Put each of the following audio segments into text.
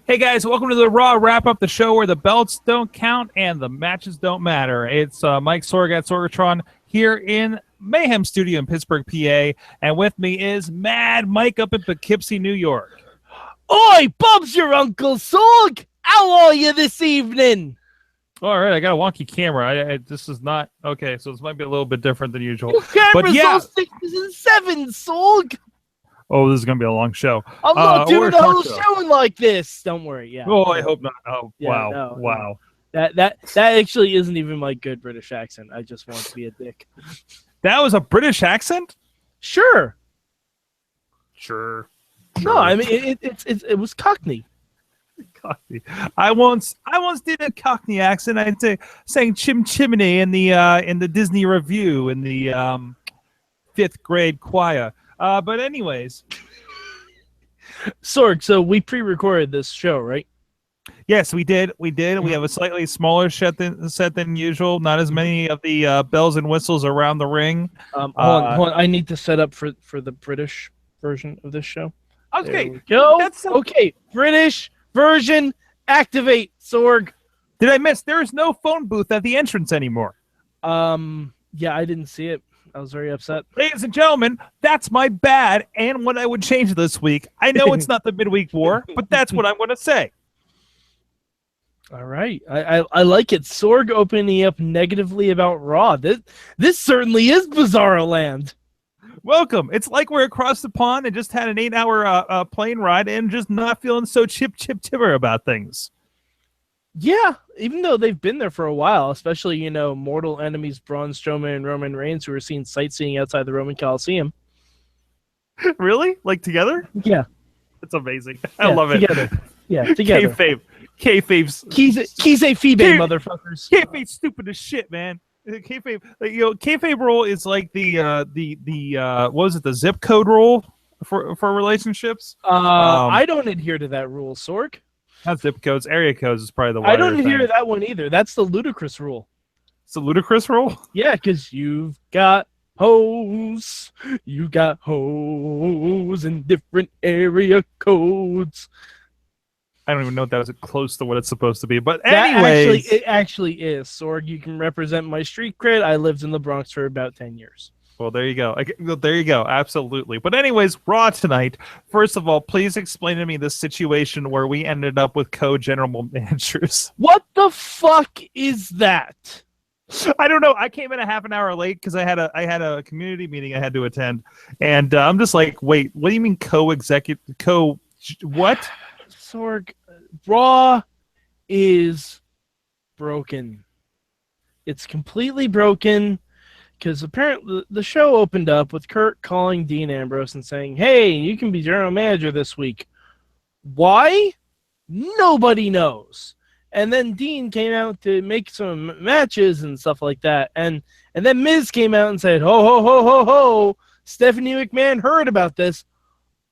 Hey guys, welcome to the Raw Wrap-Up, the show where the belts don't count and the matches don't matter. It's Mike Sorg at Sorgatron here in Mayhem Studio in Pittsburgh, PA, and with me is Mad Mike up in Poughkeepsie, New York. Oi, Bob's your Uncle Sorg! How are you this evening? All right, I got a wonky camera. This is not... Okay, so this might be a little bit different than usual. Your camera's but yeah. all 6s and 7s, Sorg! Oh, this is going to be a long show. I'm not doing the whole show like this. Don't worry. Yeah. Oh, I hope not. Oh, yeah, wow. Wow. That actually isn't even my good British accent. I just want to be a dick. That was a British accent? Sure. Sure. No, I mean it was Cockney. Cockney. I once did a Cockney accent. I sang Chim Chimney in the Disney Review in the 5th grade choir. But anyways, Sorg, so we pre-recorded this show, right? Yes, we did. We have a slightly smaller set than usual. Not as many of the bells and whistles around the ring. Hold on. I need to set up for the British version of this show. Okay. Okay. British version, activate, Sorg. Did I miss? There is no phone booth at the entrance anymore. Yeah, I didn't see it. I was very upset. Ladies and gentlemen, that's my bad and what I would change this week. I know it's not the midweek war, but that's what I'm going to say. All right. I like it. Sorg opening up negatively about Raw. This certainly is Bizarro Land. Welcome. It's like we're across the pond and just had an 8-hour plane ride and just not feeling so chipper about things. Yeah, even though they've been there for a while, especially, mortal enemies Braun Strowman and Roman Reigns, who were seen sightseeing outside the Roman Coliseum. Really? Like together? Yeah. It's amazing. I love it. Together. Yeah, together. Kayfabe's... Kayfabe, motherfuckers. Kayfabe's stupid as shit, man. Kayfabe, kayfabe rule is like the what was it, the zip code rule for relationships? I don't adhere to that rule, Sorg. Not zip codes, area codes is probably the one. I don't adhere to that one either. That's the ludicrous rule. It's a ludicrous rule? Yeah, because you've got hoes. You got hoes in different area codes. I don't even know if that was close to what it's supposed to be. But anyways. It actually is, Sorg. You can represent my street cred. I lived in the Bronx for about 10 years. Well, there you go. There you go. Absolutely. But anyways, Raw tonight. First of all, please explain to me the situation where we ended up with co-general managers. What the fuck is that? I don't know. I came in a half an hour late because I had a community meeting I had to attend, and I'm just like, wait, what do you mean what? Sorg, Raw is broken. It's completely broken. Because apparently the show opened up with Kurt calling Dean Ambrose and saying, hey, you can be general manager this week. Why? Nobody knows. And then Dean came out to make some matches and stuff like that. And then Miz came out and said, ho, ho, ho, ho, ho. Stephanie McMahon heard about this.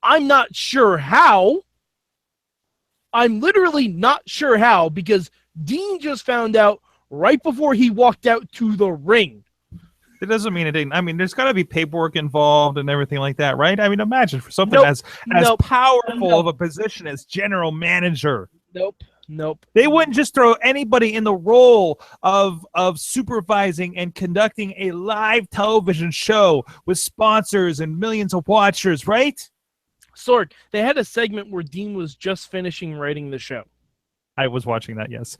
I'm not sure how. I'm literally not sure how, because Dean just found out right before he walked out to the ring. It doesn't mean it didn't. I mean, there's got to be paperwork involved and everything like that, right? I mean, imagine for something as powerful of a position as general manager. Nope. They wouldn't just throw anybody in the role of supervising and conducting a live television show with sponsors and millions of watchers, right? Sorg, they had a segment where Dean was just finishing writing the show. I was watching that, yes.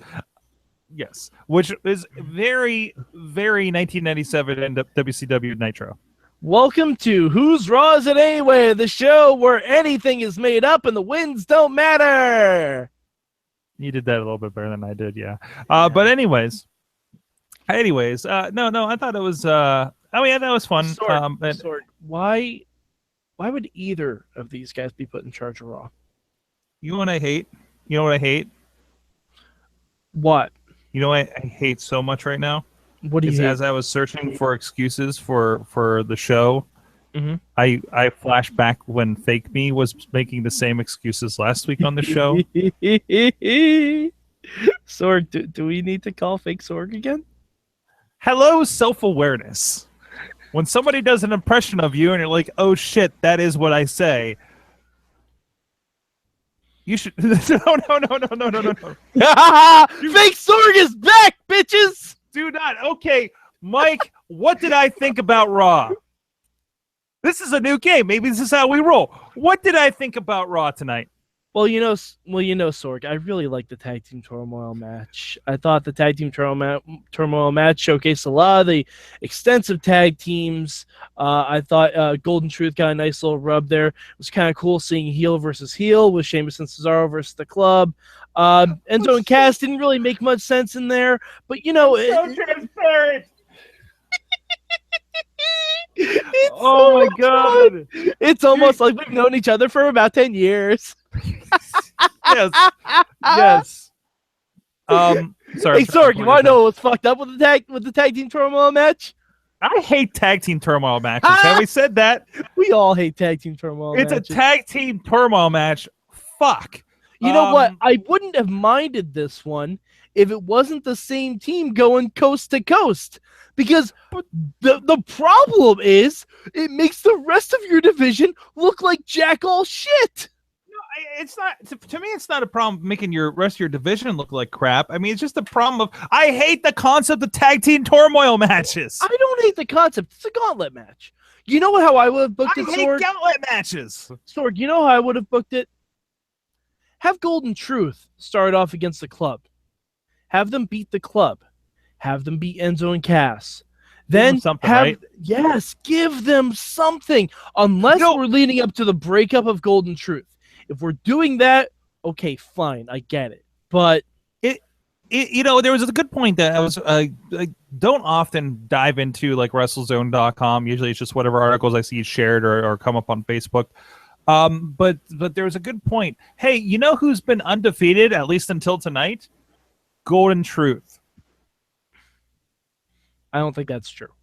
Yes, which is very, very 1997 and WCW Nitro. Welcome to Whose Raw Is It Anyway, the show where anything is made up and the wins don't matter. You did that a little bit better than I did, yeah. But anyways, no, I thought it was. I thought it was fun. Sorg, why would either of these guys be put in charge of Raw? You know what I hate? What? You know what I hate so much right now? What do you hate? As I was searching for excuses for the show, mm-hmm. I flashed back when Fake Me was making the same excuses last week on the show. Sorg, do we need to call Fake Sorg again? Hello, self-awareness. When somebody does an impression of you and you're like, oh shit, that is what I say. You should. No. Fake Sorg is back, bitches. Do not. Okay, Mike. What did I think about Raw? This is a new game. Maybe this is how we roll. What did I think about Raw tonight? Well, Sorg, I really liked the Tag Team Turmoil match. I thought the Tag Team Turmoil match showcased a lot of the extensive tag teams. I thought Golden Truth got a nice little rub there. It was kind of cool seeing heel versus heel with Sheamus and Cesaro versus the Club. Enzo and Cass didn't really make much sense in there, but so transparent. Oh my god! It's almost like we've known each other for about 10 years. Yes. Sorry. Hey, Sorg, you want to know what's fucked up with the tag team turmoil match? I hate tag team turmoil matches. Have we said that? We all hate tag team turmoil matches. It's a tag team turmoil match. Fuck. You know what? I wouldn't have minded this one if it wasn't the same team going coast to coast. Because the problem is it makes the rest of your division look like jack all shit. No, it's not. To me, it's not a problem making your rest of your division look like crap. I mean, it's just a problem of I hate the concept of tag team turmoil matches. I don't hate the concept. It's a gauntlet match. You know how I would have booked it, Sorg? I hate gauntlet matches. Sorg, you know how I would have booked it? Have Golden Truth start off against the Club. Have them beat the Club. Have them beat Enzo and Cass. Then right? Yes, give them something. Unless we're leading up to the breakup of Golden Truth. If we're doing that, okay, fine, I get it. But there was a good point that I don't often dive into like WrestleZone.com. Usually, it's just whatever articles I see shared or come up on Facebook. But there was a good point. Hey, you know who's been undefeated at least until tonight? Golden Truth. I don't think that's true.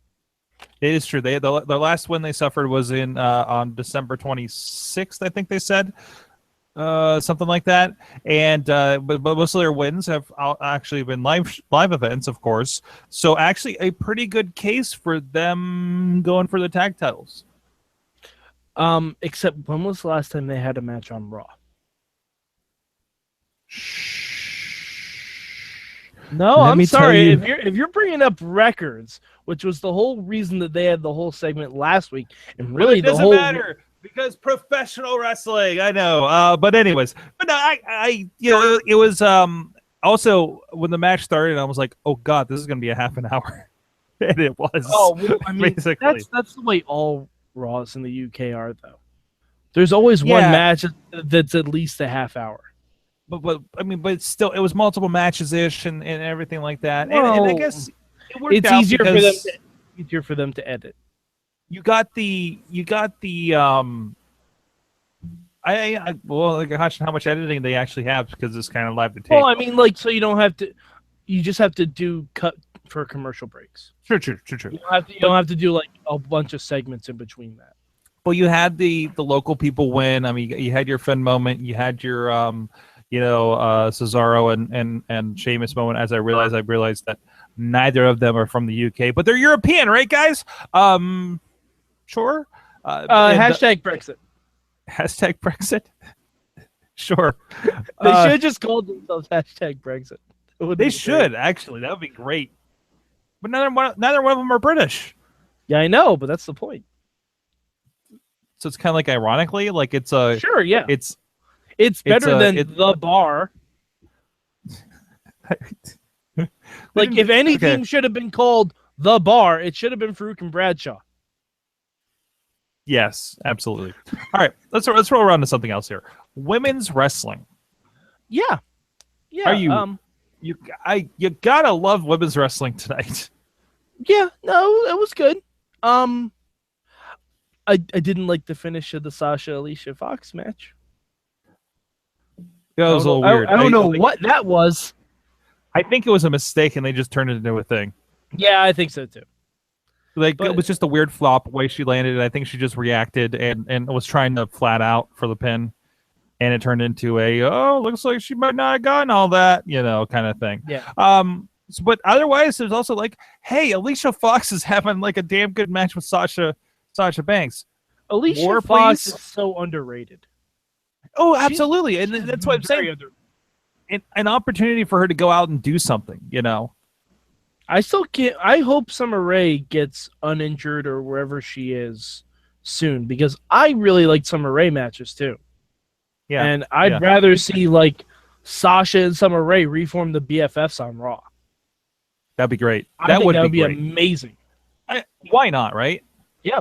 It is true. The last win they suffered was on December 26th, I think they said, something like that. And but most of their wins have actually been live events, of course. So actually, a pretty good case for them going for the tag titles. Except when was the last time they had a match on Raw? No, I'm sorry. If you're bringing up records, which was the whole reason that they had the whole segment last week, and really it doesn't matter because professional wrestling. I know, but anyways, but no, it was also when the match started, I was like, oh god, this is gonna be a half an hour, and it was. Oh, well, I mean, basically that's the way all Raws in the UK are, though. There's always one match that's at least a half hour. But still, it was multiple matches ish and everything like that. And I guess it worked out easier for them to edit. You got the gosh, how much editing they actually have because it's kind of live to tape. Well, I mean, so you don't have to. You just have to do cut for commercial breaks. True. You don't have to do like a bunch of segments in between that. Well, you had the local people win. I mean, you had your Finn moment. You had your Cesaro and Sheamus moment. As I realized that neither of them are from the UK, but they're European, right, guys? Sure. Hashtag Brexit. Hashtag Brexit. Sure. They should have just called themselves hashtag Brexit. They should actually. That would be great. But neither one of them are British. Yeah, I know, but that's the point. So it's kind of like ironically, like it's a sure, yeah. It's better than the bar. Like if anything should have been called the bar, it should have been Farouk and Bradshaw. Yes, absolutely. All right, let's roll around to something else here. Women's wrestling. Yeah. Are you you gotta love women's wrestling tonight. Yeah, no, it was good. I didn't like the finish of the Sasha Alicia Fox match. Yeah, it was a little weird. I don't know what that was. I think it was a mistake, and they just turned it into a thing. Yeah, I think so too. It was just a weird flop way she landed, and I think she just reacted and was trying to flat out for the pin, and it turned into looks like she might not have gotten all that, kind of thing. Yeah. But otherwise, there's also like, hey, Alicia Fox is having like a damn good match with Sasha Banks. Alicia Fox is so underrated. Oh, absolutely, and She's that's what I'm very saying. An opportunity for her to go out and do something, I still can't. I hope Summer Rae gets uninjured or wherever she is soon, because I really like Summer Rae matches too. Yeah, And I'd rather see like Sasha and Summer Rae reform the BFFs on Raw. that'd be great. I think that would be great. amazing. Why not, right? Yeah.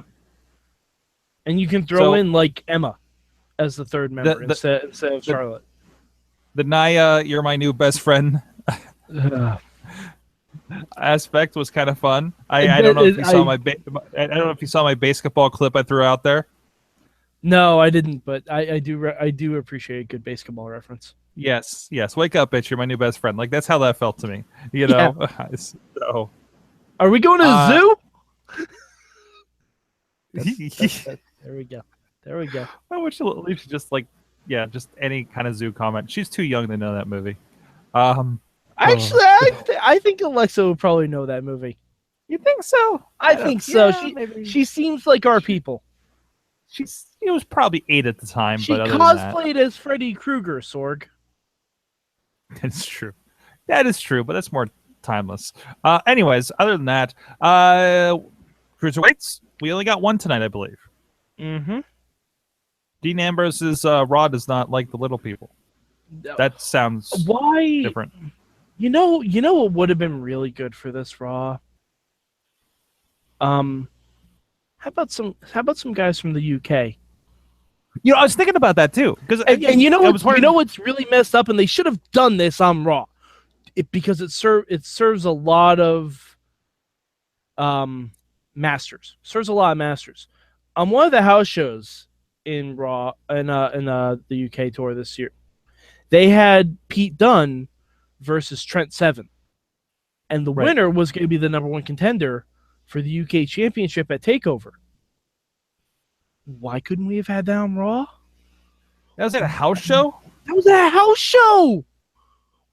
And you can throw in like Emma as the third member instead of Charlotte. The Nia, you're my new best friend aspect was kind of fun. I don't know if you saw I don't know if you saw my basketball clip I threw out there. No, I didn't, but I do appreciate a good basketball reference. Yes. Wake up, bitch! You're my new best friend. Like that's how that felt to me. So, are we going to the zoo? There we go. I wish at least just any kind of zoo comment. She's too young to know that movie. Actually, I think Alexa would probably know that movie. You think so? I think so. She seems like our people. She was probably 8 at the time. She but cosplayed as Freddy Krueger, Sorg. That's true. That is true, but that's more timeless. Anyways, other than that, cruiserweights. We only got one tonight, I believe. Mm-hmm. Dean Ambrose's Raw does not like the little people. That sounds different. You know what would have been really good for this Raw? How about some guys from the UK? I was thinking about that too. Because what's really messed up, and they should have done this on Raw, because it serves a lot of masters. Serves a lot of masters. On one of the house shows in Raw in the UK tour this year, they had Pete Dunne versus Trent Seven, and the winner was going to be the number 1 contender for the UK Championship at TakeOver. Why couldn't we have had that on Raw? That was at a house show? That was at a house show!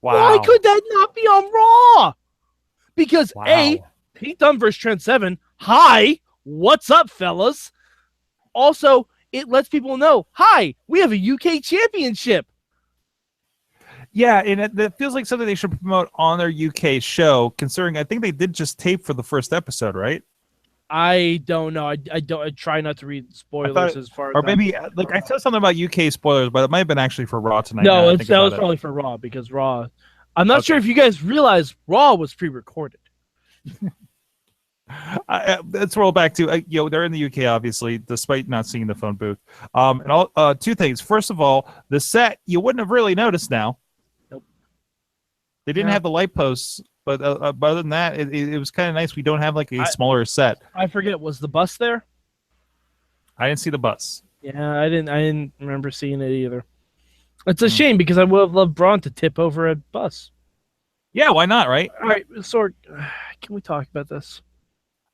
Wow. Why could that not be on Raw? Because A, Pete Dunne versus Trent Seven. Hi, what's up, fellas? Also, it lets people know, hi, we have a UK Championship. Yeah, and it feels like something they should promote on their UK show, considering I think they did just tape for the first episode, right? I don't know. I try not to read spoilers as far as. Or maybe I said something about UK spoilers, but it might have been actually for Raw tonight. No, that was probably for Raw, because Raw. I'm not sure if you guys realize Raw was pre-recorded. Let's roll back to they're in the UK, obviously, despite not seeing the phone booth. And all 2 things. First of all, the set you wouldn't have really noticed now. Nope. They didn't have the light posts. But other than that, it was kind of nice. We don't have like a smaller set. I forget, was the bus there? I didn't see the bus. Yeah, I didn't remember seeing it either. It's a shame, because I would have loved Braun to tip over a bus. Yeah, why not, right? All right, Sorg, can we talk about this?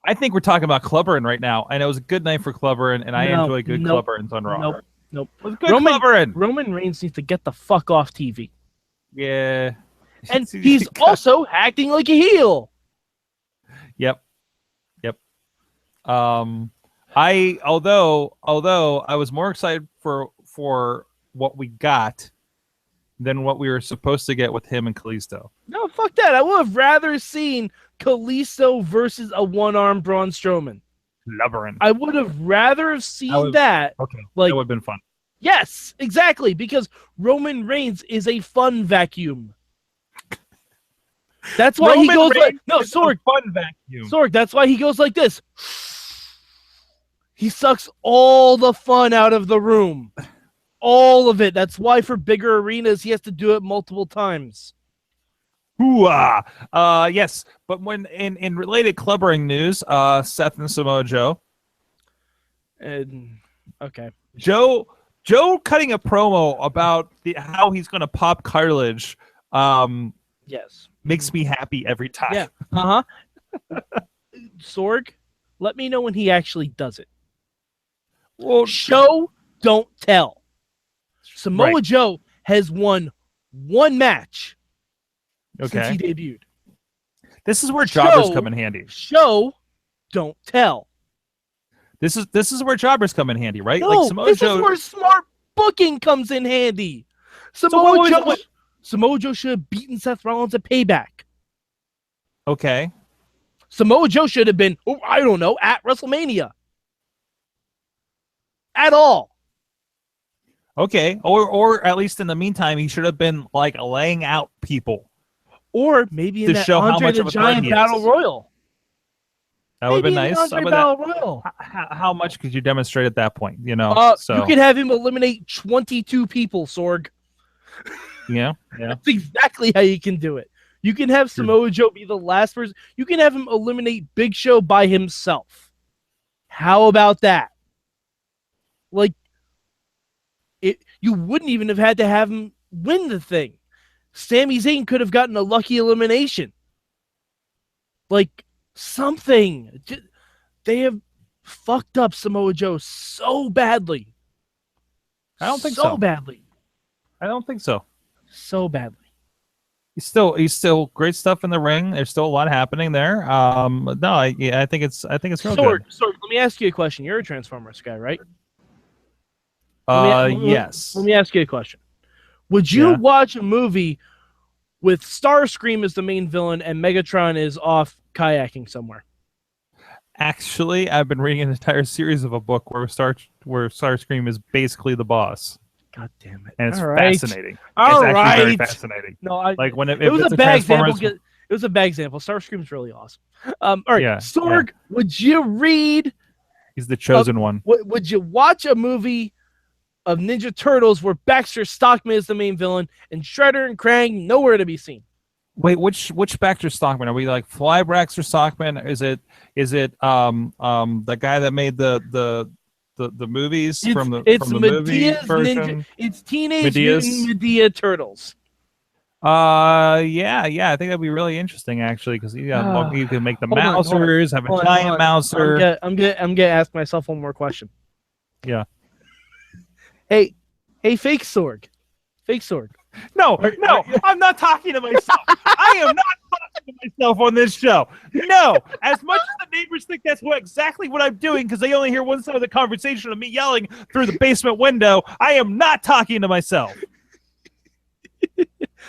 I think we're talking about Clubberin right now, and it was a good night for Clubberin, and I enjoy good Clubberins on Raw. Nope. It was good Clubberin. Roman Reigns needs to get the fuck off TV. Yeah. And he's also acting like a heel. Yep. Although I was more excited for what we got than what we were supposed to get with him and Kalisto. No, fuck that. I would have rather seen Kalisto versus a one-armed Braun Strowman. Clubberin. I would have rather seen that. Okay, like, that would have been fun. Yes, exactly, because Roman Reigns is a fun vacuum. That's why he goes like Sorg. Fun vacuum. Sorg, that's why he goes like this. He sucks all the fun out of the room. All of it. That's why for bigger arenas he has to do it multiple times. Hoo-ah. Yes, but when in related clubbering news, Seth and Samoa Joe. And okay. Joe cutting a promo about how he's going to pop cartilage. Yes. Makes me happy every time. Yeah. Uh-huh. Sorg, let me know when he actually does it. Well, show, don't tell. Samoa Joe has won 1 match since he debuted. This is where jobbers come in handy. Show, don't tell. This is where jobbers come in handy, right? No, like Samoa this Joe... is where smart booking comes in handy. Samoa Joe should have beaten Seth Rollins at Payback. Okay. Samoa Joe should have been, I don't know, at WrestleMania. At all. Okay. Or at least in the meantime, he should have been like laying out people. Or maybe in to that show how Andre much the of a Giant threat he Battle is. Royal. That would have been nice. Andre Battle Royal. How much could you demonstrate at that point? You could have him eliminate 22 people, Sorg. Yeah. That's exactly how you can do it. You can have Samoa Joe be the last person. You can have him eliminate Big Show by himself. How about that? Like, you wouldn't even have had to have him win the thing. Sami Zayn could have gotten a lucky elimination. Like, something. They have fucked up Samoa Joe so badly. I don't think so. So badly. I don't think so. So badly. He's still great stuff in the ring. There's still a lot happening there. No, I think it's real good. Sorg, let me ask you a question. You're a Transformers guy, right? Yes. Let me ask you a question. Would you watch a movie with Starscream as the main villain and Megatron is off kayaking somewhere? Actually, I've been reading an entire series of a book where Starscream is basically the boss. God damn it! And it's fascinating. It's actually very fascinating. No, it was a bad example. It was a bad example. Starscream's really awesome. All right, Sorg, would you read? He's the chosen one. Would you watch a movie of Ninja Turtles where Baxter Stockman is the main villain and Shredder and Krang nowhere to be seen? Wait, which Baxter Stockman? Are we like Fly Baxter Stockman? Is it the guy that made the movies from the movie version? It's Teenage Mutant Medea Turtles. Yeah, I think that'd be really interesting actually because you can make the Mousers, have a giant Mouser. I'm gonna ask myself one more question. Yeah. Hey, fake Sorg. No, I'm not talking to myself. I am not talking to myself on this show. No, as much as the neighbors think that's exactly what I'm doing because they only hear one side of the conversation of me yelling through the basement window, I am not talking to myself.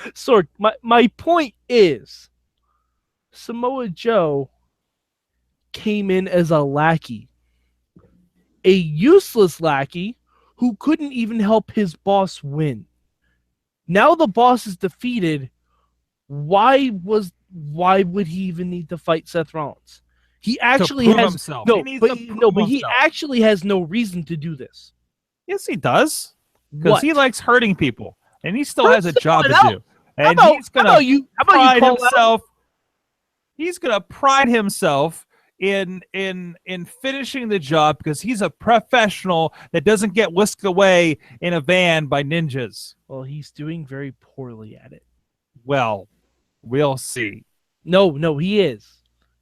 Sorg, my point is, Samoa Joe came in as a lackey. A useless lackey who couldn't even help his boss win. Now the boss is defeated. Why would he even need to fight Seth Rollins? He actually has himself. He actually has no reason to do this. Yes, he does. Because he likes hurting people, and he still has a job to do. And he's gonna pride himself. He's gonna pride himself in finishing the job because he's a professional that doesn't get whisked away in a van by ninjas. Well, he's doing very poorly at it. Well, we'll see. No, he is.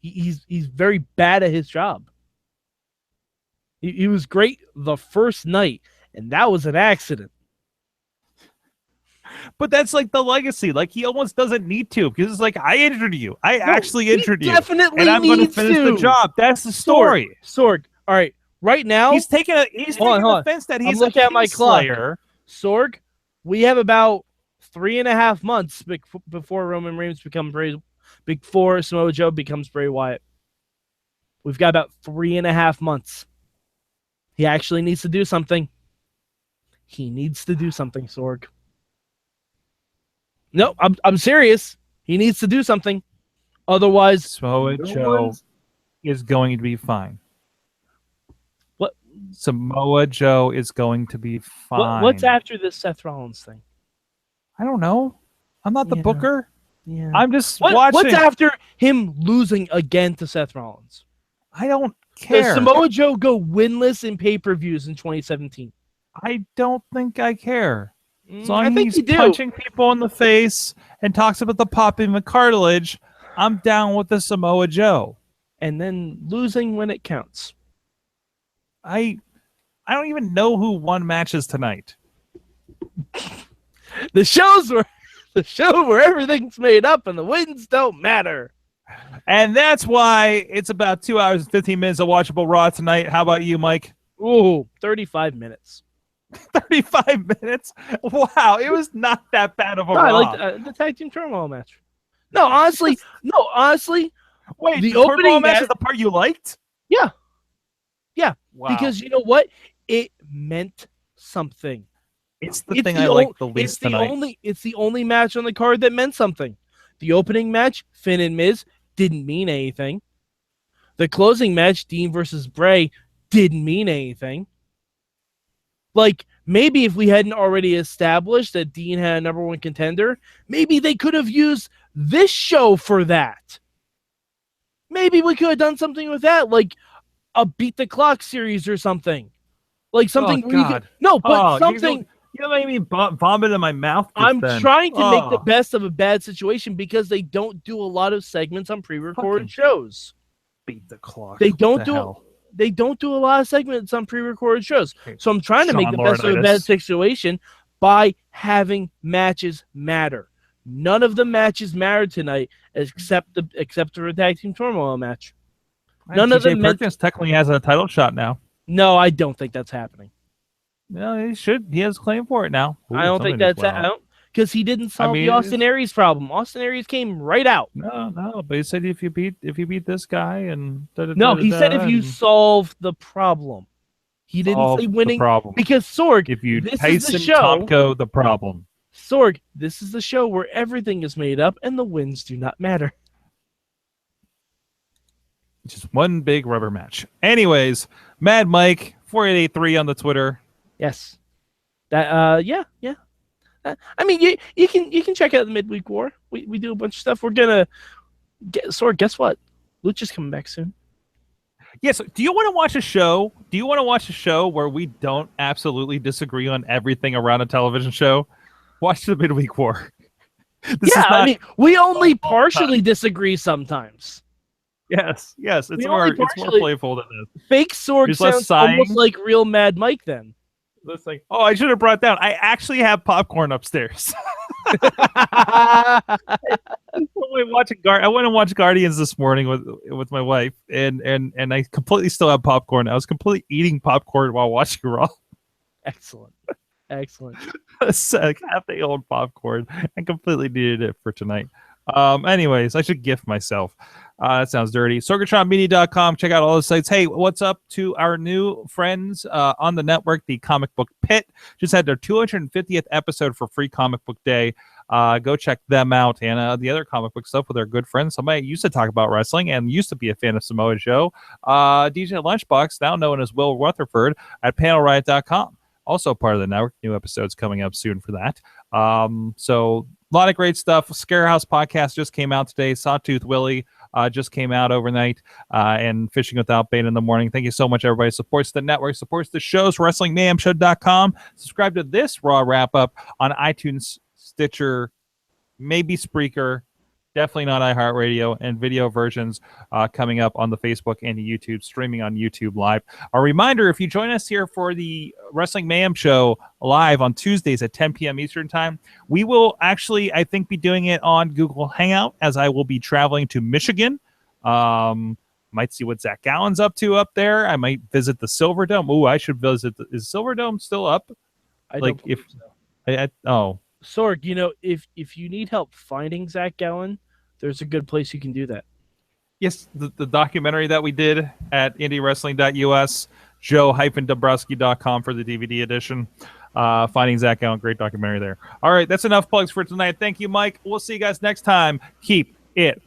He's very bad at his job. He was great the first night, and that was an accident. But that's like the legacy. Like he almost doesn't need to because it's like I injured you. I actually injured you. Definitely, and I'm going to finish the job. That's the story. Sorg. All right. Right now, he's taking offense that he's looking at my clock. Slayer. Sorg, we have about 3.5 months before Roman Reigns before Samoa Joe becomes Bray Wyatt. We've got about 3.5 months. He actually needs to do something. He needs to do something, Sorg. No, I'm serious. He needs to do something. Otherwise, Samoa Joe is going to be fine. What? Samoa Joe is going to be fine. What's after this Seth Rollins thing? I don't know. I'm not the booker. Yeah. I'm just watching. What's after him losing again to Seth Rollins? I don't care. Does Samoa Joe go winless in pay-per-views in 2017? I don't think I care. As long as he's you punching people in the face and talks about the popping the cartilage, I'm down with the Samoa Joe. And then losing when it counts. I don't even know who won matches tonight. The show where everything's made up and the wins don't matter. And that's why it's about 2 hours and 15 minutes of watchable Raw tonight. How about you, Mike? Ooh, 35 minutes. 35 minutes? Wow, it was not that bad of a No, I Raw. like the Tag Team Turmoil match. No, honestly. Wait, the Turmoil opening match match- is the part you liked? Yeah. Wow. Because you know what? It meant something. It's the thing I like the least tonight. It's the only match on the card that meant something. The opening match, Finn and Miz, didn't mean anything. The closing match, Dean versus Bray, didn't mean anything. Like, maybe if we hadn't already established that Dean had a number one contender, maybe they could have used this show for that. Maybe we could have done something with that, like a Beat the Clock series or something. Like something Oh, where you God. could, no, but something. You made me vomit in my mouth. I'm trying to make the Oh. best of a bad situation because they don't do a lot of segments on pre-recorded Fucking shows. Beat the clock. They What don't the do hell? they don't do a lot of segments on pre-recorded shows. Okay. So I'm trying to make Sean the best of a bad Laurinaitis. situation by having matches matter. None of the matches mattered tonight except for a Tag Team Turmoil match. None of them meant. Perkins technically has a title shot now. No, I don't think that's happening. No, he should. He has a claim for it now. Ooh, I don't think that's because he didn't solve the Austin Aries problem. Austin Aries came right out. No, but he said if you beat this guy and no, he said if you solve the problem. He didn't say winning the problem. Because Sorg, If you this Tyson is the show. Topko the problem. Sorg, this is the show where everything is made up and the wins do not matter. Just one big rubber match. Anyways, Mad Mike 4883 on the Twitter. Yes. That yeah. I mean, you can check out the Midweek War. We do a bunch of stuff. We're gonna Sorg, guess what? Lucha's coming back soon. Yes. Do you want to watch a show? Do you want to watch a show where we don't absolutely disagree on everything around a television show? Watch the Midweek War. I mean, we only partially disagree sometimes. Yes. It's more playful than this. Fake Sorg sounds almost like real Mad Mike then. It's like, oh, I should have brought down. I actually have popcorn upstairs. I went and watched Guardians this morning with my wife, and I completely still have popcorn. I was completely eating popcorn while watching Raw. Excellent. It's like half-day-old popcorn. I completely needed it for tonight. Anyways, I should gift myself. That sounds dirty. SorgatronMedia.com. Check out all the sites. Hey, what's up to our new friends on the network, the Comic Book Pit? Just had their 250th episode for Free Comic Book Day. Go check them out. And the other comic book stuff with our good friends. Somebody used to talk about wrestling and used to be a fan of Samoa Joe. DJ Lunchbox, now known as Will Rutherford, at panelriot.com. Also part of the network. New episodes coming up soon for that. So a lot of great stuff. Scarehouse podcast just came out today. Sawtooth Willie just came out overnight, and Fishing Without Bait in the morning. Thank you so much, everybody. Supports the network, supports the shows, WrestlingMayhemShow.com. Subscribe to this Raw wrap-up on iTunes, Stitcher, maybe Spreaker, definitely not iHeartRadio, and video versions coming up on the Facebook and the YouTube, streaming on YouTube Live. A reminder, if you join us here for the Wrestling Mayhem Show live on Tuesdays at 10 p.m. Eastern Time, we will actually, I think, be doing it on Google Hangout, as I will be traveling to Michigan. Might see what Zach Gallen's up to up there. I might visit the Silverdome. Ooh, I should visit. Is Silverdome still up? I don't believe so. Oh. Sorg, you know, if you need help finding Zach Gallen, there's a good place you can do that. Yes, the documentary that we did at indiewrestling.us, joe-dabrowski.com for the DVD edition. Finding Zach Gallen, great documentary there. All right, that's enough plugs for tonight. Thank you, Mike. We'll see you guys next time. Keep it